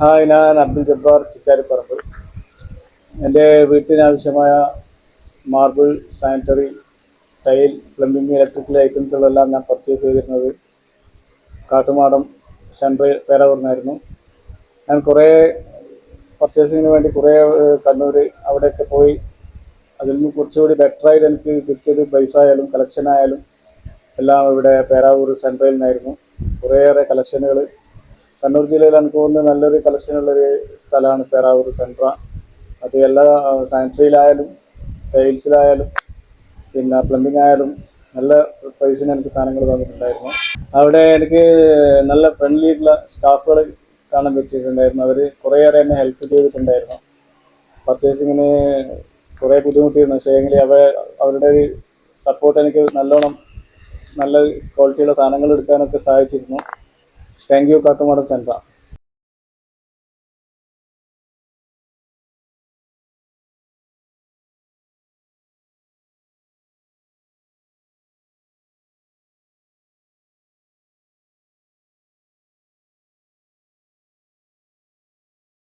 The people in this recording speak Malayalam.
ഹായ്, ഞാൻ അബ്ദുൽ ജബ്ബാർ ചിറ്റാരിപ്പറമ്പ്. എൻ്റെ വീട്ടിനാവശ്യമായ marble, sanitary, tile, plumbing, electrical ഐറ്റംസുകളെല്ലാം ഞാൻ പർച്ചേസ് ചെയ്തിരുന്നത് കാട്ടുമാടം സെൻട്രൽ പേരാവൂർന്നായിരുന്നു. ഞാൻ കുറേ പർച്ചേസിങ്ങിന് വേണ്ടി കുറേ കണ്ണൂർ അവിടെയൊക്കെ പോയി. അതിൽ നിന്ന് കുറച്ചുകൂടി ബെറ്ററായിട്ട് എനിക്ക് കിട്ടിയത് പ്രൈസ് ആയാലും കളക്ഷൻ ആയാലും എല്ലാം ഇവിടെ പേരാവൂർ സെൻട്രയിൽ നിന്നായിരുന്നു. കുറേയേറെ കളക്ഷനുകൾ കണ്ണൂർ ജില്ലയിൽ എനിക്ക് തോന്നുന്നത് നല്ലൊരു കളക്ഷനുള്ളൊരു സ്ഥലമാണ് പേരാവൂർ സെൻട്ര. അത് എല്ലാ സാനിറ്ററിയിലായാലും ടൈൽസിലായാലും പിന്നെ പ്ലംബിംഗ് ആയാലും നല്ല പ്രൈസിന് എനിക്ക് സാധനങ്ങൾ തന്നിട്ടുണ്ടായിരുന്നു. അവിടെ എനിക്ക് നല്ല ഫ്രണ്ട്ലി ആയിട്ടുള്ള സ്റ്റാഫുകൾ കാണാൻ പറ്റിയിട്ടുണ്ടായിരുന്നു. അവർ കുറേയേറെ എന്നെ ഹെൽപ്പ് ചെയ്തിട്ടുണ്ടായിരുന്നു. പർച്ചേസിങ്ങിന് കുറേ ബുദ്ധിമുട്ടിയിരുന്നു, പക്ഷേ എങ്കിൽ അവരുടെ ഒരു സപ്പോർട്ട് എനിക്ക് നല്ലോണം നല്ല ക്വാളിറ്റിയുള്ള സാധനങ്ങൾ എടുക്കാനൊക്കെ സഹായിച്ചിരുന്നു. Thank you Kattumadam സെൻട്ര.